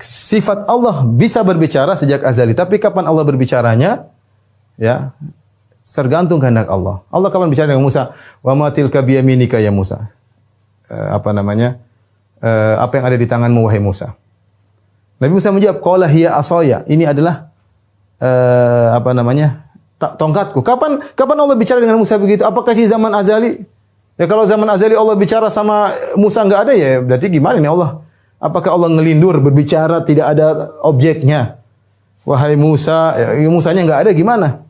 sifat Allah bisa berbicara sejak azali, tapi kapan Allah berbicaranya? Ya, tergantung kehendak Allah. Allah kapan bicara dengan Musa? Wa ma tilka biyaminika ya Musa. Apa namanya? Apa yang ada di tanganmu wahai Musa? Nabi Musa menjawab, qala hiya asaya. Ini adalah apa namanya? Tongkatku. Kapan Allah bicara dengan Musa begitu? Apakah di zaman azali? Ya kalau zaman azali Allah bicara sama Musa enggak ada ya, berarti gimana nih Allah? Apakah Allah ngelindur berbicara tidak ada objeknya? Wahai Musa, ya Musanya enggak ada gimana?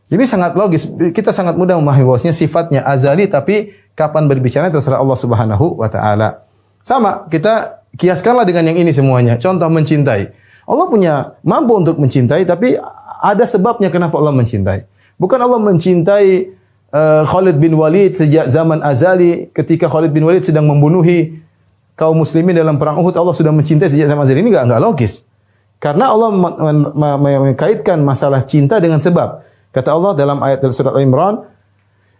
Jadi sangat logis. Kita sangat mudah memahami bahwasanya sifatnya azali tapi kapan berbicara terserah Allah Subhanahu wa taala. Sama, kita kiaskanlah dengan yang ini semuanya. Contoh mencintai. Allah punya mampu untuk mencintai tapi ada sebabnya kenapa Allah mencintai. Bukan Allah mencintai Khalid bin Walid sejak zaman azali ketika Khalid bin Walid sedang membunuhi kaum muslimin dalam perang Uhud. Allah sudah mencintai sejak zaman azali. Ini enggak logis. Karena Allah mengkaitkan masalah cinta dengan sebab. Kata Allah dalam ayat surat Al-Imran,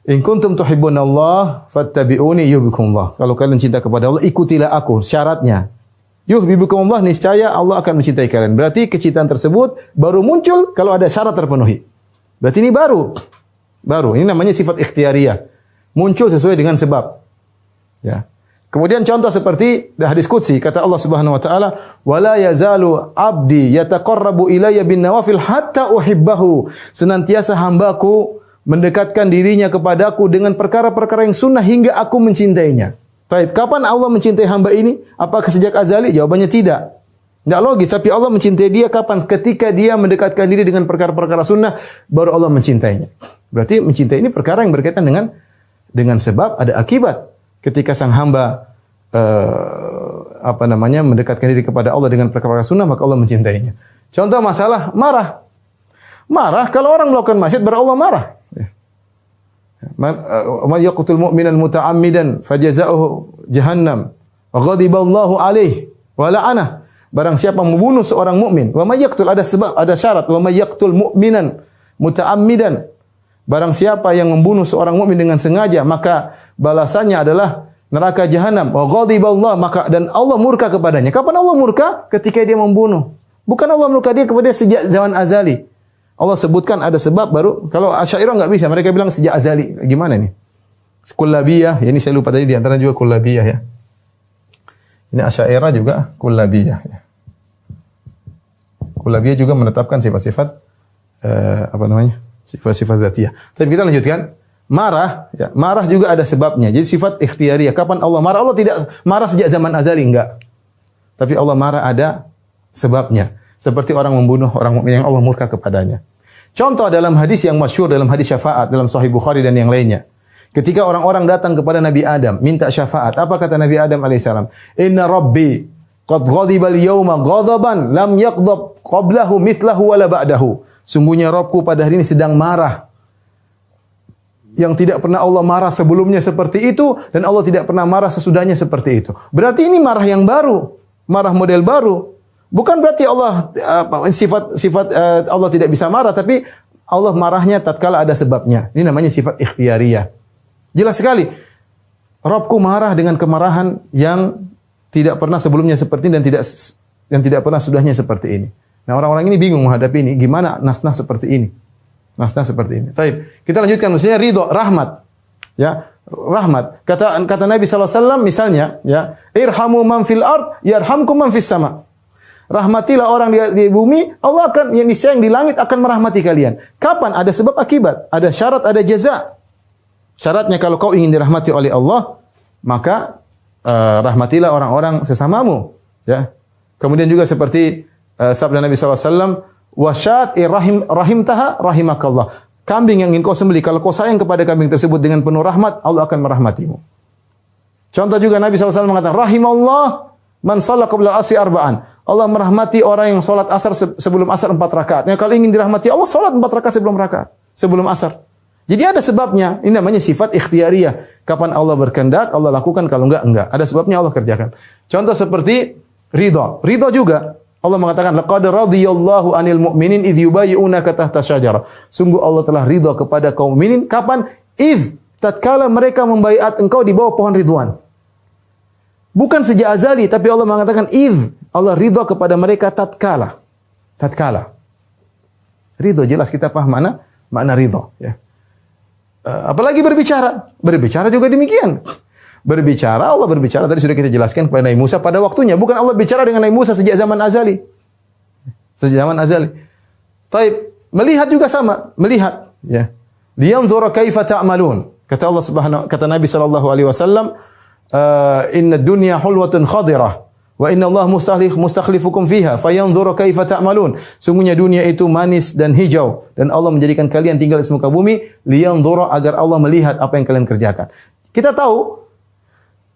"In kuntum tuhibbunallah fattabi'uni yuhibbukumullah." Kalau kalian cinta kepada Allah, ikutilah aku. Syaratnya yuhibbukumullah, niscaya Allah akan mencintai kalian. Berarti kecintaan tersebut baru muncul kalau ada syarat terpenuhi. Berarti ini baru. Ini namanya sifat ikhtiyariyah. Muncul sesuai dengan sebab. Ya. Kemudian contoh seperti hadis qudsi, kata Allah Subhanahu wa taala, "Wala yazalu 'abdi yataqarrabu ilayya bin nawafil hatta uhibbahu." Senantiasa hambaku mendekatkan dirinya kepadaku dengan perkara-perkara yang sunnah hingga aku mencintainya. Baik, kapan Allah mencintai hamba ini? Apakah sejak azali? Jawabannya tidak. Tidak logis, tapi Allah mencintai dia kapan? Ketika dia mendekatkan diri dengan perkara-perkara sunnah, baru Allah mencintainya. Berarti mencintai ini perkara yang berkaitan dengan sebab, ada akibat. Ketika sang hamba mendekatkan diri kepada Allah dengan perkara-perkara sunnah, maka Allah mencintainya. Contoh masalah marah. Marah, kalau orang melakukan maksiat, baru Allah marah. Man yaqtul mu'minan muta'ammidan fajaza'uhu jahannam wa ghadiballahu alaihi wa la'anah. Barang siapa membunuh seorang mukmin, wa may yaqtul, ada sebab, ada syarat, wa may yaqtul mu'minan muta'ammidan. Barang siapa yang membunuh seorang mukmin dengan sengaja, maka balasannya adalah neraka jahanam. Wa ghadiballahu, maka dan Allah murka kepadanya. Kapan Allah murka? Ketika dia membunuh. Bukan Allah murka dia kepada sejak zaman azali. Allah sebutkan ada sebab baru. Kalau Asy'ariyah enggak bisa, mereka bilang sejak azali. Gimana nih? Kullabiyah, ya ini saya lupa tadi di antara juga kullabiyah ya. Ini Asy'ariyah juga kullabiyah ya. Kullabiyah juga menetapkan sifat-sifat sifat-sifat dzatiyah. Tapi kita lanjutkan. Marah, ya, marah juga ada sebabnya. Jadi sifat ikhtiyariyah. Kapan Allah marah? Allah tidak marah sejak zaman azali, enggak. Tapi Allah marah ada sebabnya. Seperti orang membunuh orang mukmin yang Allah murka kepadanya. Contoh dalam hadis yang masyhur, dalam hadis syafaat dalam Sahih Bukhari dan yang lainnya. Ketika orang-orang datang kepada Nabi Adam minta syafaat, apa kata Nabi Adam alaihissalam? Inna Rabbi qad ghadiba al-yawma ghadaban lam yaghdab qablahu mithlahu wala ba'dahu. Sungguhnya Rabbku pada hari ini sedang marah yang tidak pernah Allah marah sebelumnya seperti itu, dan Allah tidak pernah marah sesudahnya seperti itu. Berarti ini marah yang baru, marah model baru. Bukan berarti Allah sifat Allah tidak bisa marah, tapi Allah marahnya tatkala ada sebabnya. Ini namanya sifat ikhtiyariyah. Jelas sekali. Rabbku marah dengan kemarahan yang tidak pernah sebelumnya seperti ini dan tidak pernah sudahnya seperti ini. Nah, orang-orang ini bingung menghadapi ini. Gimana nas-nas seperti ini? Nas-nas seperti ini. Baik, kita lanjutkan. Maksudnya ridho, rahmat. Ya, rahmat. Kata Nabi SAW misalnya, ya, irhamu man fil ard, yarhamkum man fis sama. Rahmatilah orang di bumi, Allah akan, yang niscaya yang di langit akan merahmati kalian. Kapan? Ada sebab akibat, ada syarat, ada jaza. Syaratnya kalau kau ingin dirahmati oleh Allah, maka rahmatilah orang-orang sesamamu. Ya. Kemudian juga seperti sabda Nabi SAW, wasyat rahimtaha rahimakallah. Kambing yang ingin kau sembelih, kalau kau sayang kepada kambing tersebut dengan penuh rahmat, Allah akan merahmatimu. Contoh juga Nabi SAW mengatakan, rahimallah man shalla qabla al-asri arba'an. Allah merahmati orang yang salat asar sebelum asar 4 rakaat. Ya, kalau ingin dirahmati Allah, salat 4 rakaat sebelum asar. Jadi ada sebabnya. Ini namanya sifat ikhtiyariyah. Kapan Allah berkehendak, Allah lakukan, kalau enggak. Ada sebabnya Allah kerjakan. Contoh seperti ridha. Ridha juga. Allah mengatakan, laqad radhiyallahu 'anil mu'minin idh yubayyi'unaka tahta syajarah. Sungguh Allah telah ridha kepada kaum mukminin. Kapan? Idh, tatkala mereka membaiat engkau di bawah pohon ridwan. Bukan sejak azali, tapi Allah mengatakan idh. Allah ridha kepada mereka tatkala. Tatkala. Ridha jelas kita paham makna ridha, ya. Apalagi berbicara. Berbicara juga demikian. Berbicara, Allah berbicara tadi sudah kita jelaskan kepada Nabi Musa pada waktunya. Bukan Allah bicara dengan Nabi Musa sejak zaman azali. Sejak zaman azali. Taib, melihat juga sama, melihat, ya. Liyanzura kaifa ta'malun. Kata Allah kata Nabi sallallahu alaihi wasallam, "Inna dunya hulwatun khadirah wa inna Allah mustakhlifukum fiha fayanzura kaifa ta'malun." Sungguhnya dunia itu manis dan hijau dan Allah menjadikan kalian tinggal di muka bumi liyanzura agar Allah melihat apa yang kalian kerjakan. Kita tahu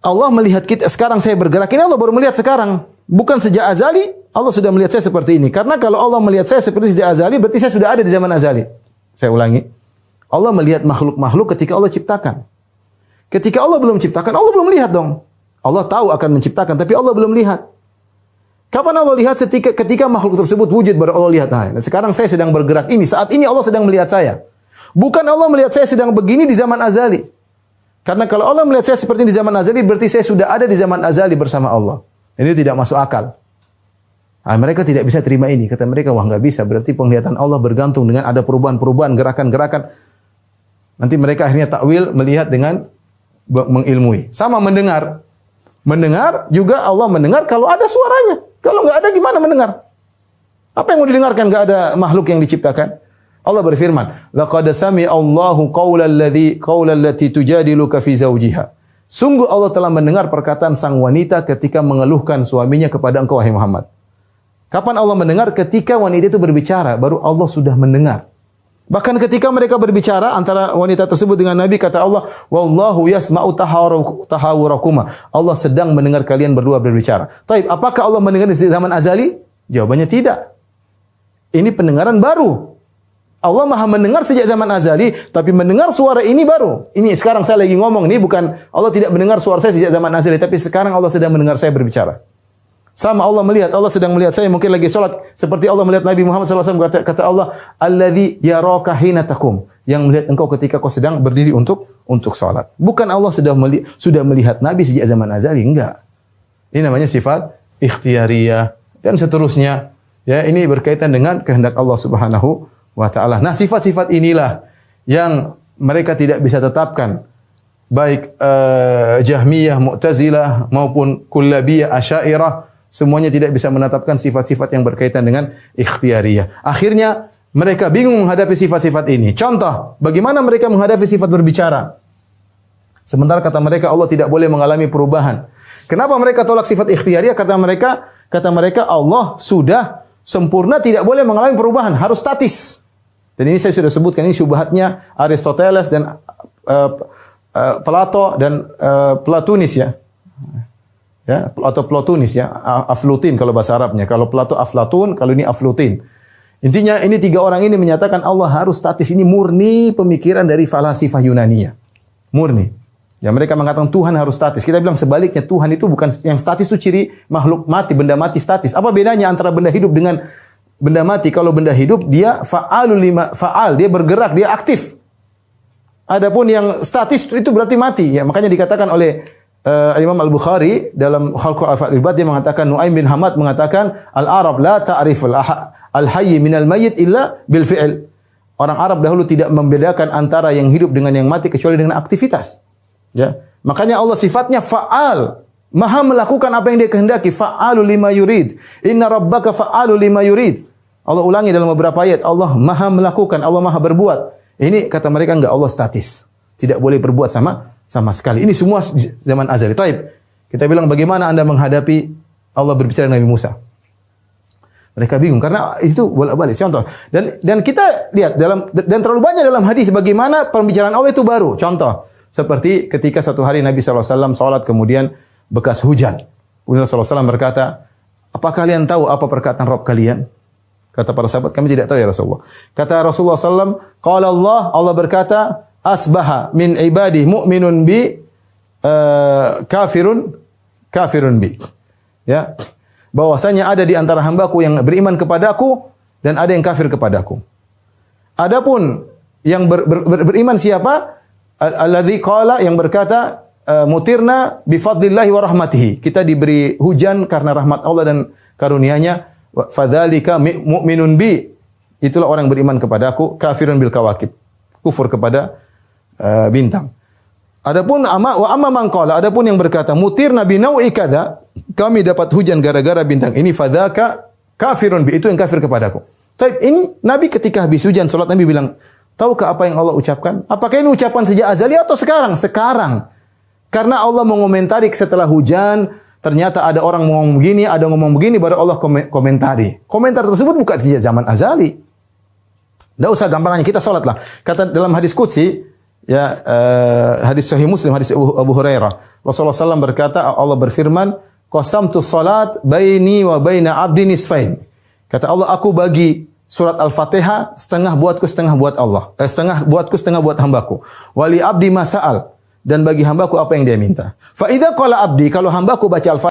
Allah melihat kita sekarang saya bergerak ini Allah baru melihat sekarang. Bukan sejak azali Allah sudah melihat saya seperti ini. Karena kalau Allah melihat saya seperti sejak azali berarti saya sudah ada di zaman azali. Saya ulangi. Allah melihat makhluk-makhluk ketika Allah ciptakan. Ketika Allah belum ciptakan, Allah belum lihat dong. Allah tahu akan menciptakan, tapi Allah belum lihat. Kapan Allah lihat? Ketika makhluk tersebut wujud baru Allah lihat. Nah, sekarang saya sedang bergerak ini. Saat ini Allah sedang melihat saya. Bukan Allah melihat saya sedang begini di zaman azali. Karena kalau Allah melihat saya seperti di zaman azali, berarti saya sudah ada di zaman azali bersama Allah. Ini tidak masuk akal. Nah, mereka tidak bisa terima ini. Kata mereka, wah nggak bisa. Berarti penglihatan Allah bergantung dengan ada perubahan-perubahan, gerakan-gerakan. Nanti mereka akhirnya takwil melihat dengan mengilmui. Sama mendengar. Mendengar juga Allah mendengar kalau ada suaranya. Kalau nggak ada gimana mendengar? Apa yang mau didengarkan? Nggak ada makhluk yang diciptakan. Allah berfirman, "Laqad sami'a Allahu qaulal lati tujadiluka fi zawjiha." Sungguh Allah telah mendengar perkataan sang wanita ketika mengeluhkan suaminya kepada engkau wahai Muhammad. Kapan Allah mendengar? Ketika wanita itu berbicara, baru Allah sudah mendengar. Bahkan ketika mereka berbicara antara wanita tersebut dengan Nabi, kata Allah, "Wallahu yasma'u tahawurakuma." Allah sedang mendengar kalian berdua berbicara. Taib, apakah Allah mendengar di zaman azali? Jawabannya tidak. Ini pendengaran baru. Allah Maha mendengar sejak zaman azali, tapi mendengar suara ini baru. Ini sekarang saya lagi ngomong, ini bukan Allah tidak mendengar suara saya sejak zaman azali, tapi sekarang Allah sedang mendengar saya berbicara. Sama Allah melihat, Allah sedang melihat saya mungkin lagi sholat seperti Allah melihat Nabi Muhammad SAW. Kata Allah, "Alladzi yaraka hina taqum." Yang melihat engkau ketika kau sedang berdiri untuk sholat. Bukan Allah sudah melihat Nabi sejak zaman azali, enggak. Ini namanya sifat ikhtiyariyah dan seterusnya. Ya, ini berkaitan dengan kehendak Allah Subhanahu wa ta'ala. Nah, sifat-sifat inilah yang mereka tidak bisa tetapkan. Baik Jahmiyah, Mu'tazilah maupun Kullabiyah, Asy'ariyah, semuanya tidak bisa menetapkan sifat-sifat yang berkaitan dengan ikhtiyariyah. Akhirnya mereka bingung menghadapi sifat-sifat ini. Contoh, bagaimana mereka menghadapi sifat berbicara? Sementara kata mereka Allah tidak boleh mengalami perubahan. Kenapa mereka tolak sifat ikhtiyariyah? Karena kata mereka Allah sudah sempurna, tidak boleh mengalami perubahan, harus statis. Dan ini saya sudah sebutkan, ini syubhatnya Aristoteles dan Plato dan Platonis ya. Ya, atau Platonis ya, Aflutin kalau bahasa Arabnya. Kalau Plato Aflatun, kalau ini Aflutin. Intinya ini tiga orang ini menyatakan Allah harus statis. Ini murni pemikiran dari falasifah Yunania. Murni. Ya, mereka mengatakan Tuhan harus statis. Kita bilang sebaliknya, Tuhan itu bukan yang statis, itu ciri makhluk mati, benda mati statis. Apa bedanya antara benda hidup dengan benda mati? Kalau benda hidup dia fa'al, dia bergerak, dia aktif. Adapun yang statis itu berarti mati. Ya, makanya dikatakan oleh Imam Al-Bukhari dalam Khalqul Al-Ibad, dia mengatakan, Nu'aim bin Hamad mengatakan, Al-Arab la ta'riful al-hayy minal mayyit illa bil fi'l. Orang Arab dahulu tidak membedakan antara yang hidup dengan yang mati kecuali dengan aktivitas. Ya, makanya Allah sifatnya fa'al, maha melakukan apa yang dia kehendaki. Fa'alu lima yurid. Inna rabbaka fa'alu lima yurid. Allah ulangi dalam beberapa ayat, Allah maha melakukan, Allah maha berbuat. Ini kata mereka enggak, Allah statis. Tidak boleh berbuat sama sekali. Ini semua zaman azali. Taib. Kita bilang bagaimana Anda menghadapi Allah berbicara dengan Nabi Musa? Mereka bingung karena itu bolak-balik. Contoh. Dan kita lihat dan terlalu banyak dalam hadis bagaimana pembicaraan Allah itu baru. Contoh. Seperti ketika suatu hari Nabi SAW salat kemudian bekas hujan. Kemudian Rasulullah SAW berkata, apa kalian tahu apa perkataan Rabb kalian? Kata para sahabat, kami tidak tahu ya Rasulullah. Kata Rasulullah SAW, qala Allah berkata, asbaha min ibadi mu'minun bi kafirun bi. Ya. Bahwasanya ada di antara hambaku yang beriman kepadaku dan ada yang kafir kepadaku. Adapun yang beriman siapa? Alladzi qala, yang berkata mutirna bi fadlillahi wa rahmatihi. Kita diberi hujan karena rahmat Allah dan karunia-Nya. Fadzalika mu'minun bi. Itulah orang yang beriman kepadaku, kafirun bil kawakib. Kufur kepada bintang. Adapun amma man qala, adapun yang berkata mutirna bi nau'i kadza, kami dapat hujan gara-gara bintang ini, fadzaka kafirun bi, itu yang kafir kepadaku. Tapi ini Nabi ketika habis hujan salat Nabi bilang, tahukah apa yang Allah ucapkan? Apakah ini ucapan sejak azali atau sekarang? Sekarang. Karena Allah mengomentari setelah hujan, ternyata ada orang ngomong begini, ada ngomong begini, baru Allah komentari. Komentar tersebut bukan sejak zaman azali. Tidak usah gampangnya kita salatlah. Kata dalam hadis qudsi, ya hadis Sahih Muslim, hadis Abu Hurairah, Rasulullah SAW berkata, Allah berfirman, qasamtu salat baini wa baina abdi nisfain. Kata Allah, aku bagi surat Al-Fatihah setengah buatku, setengah buat Allah. Setengah buatku, setengah buat hambaku. Wali abdi masa'al, dan bagi hambaku apa yang dia minta. Fa idza qala abdi, kalau hambaku baca Al-Fatihah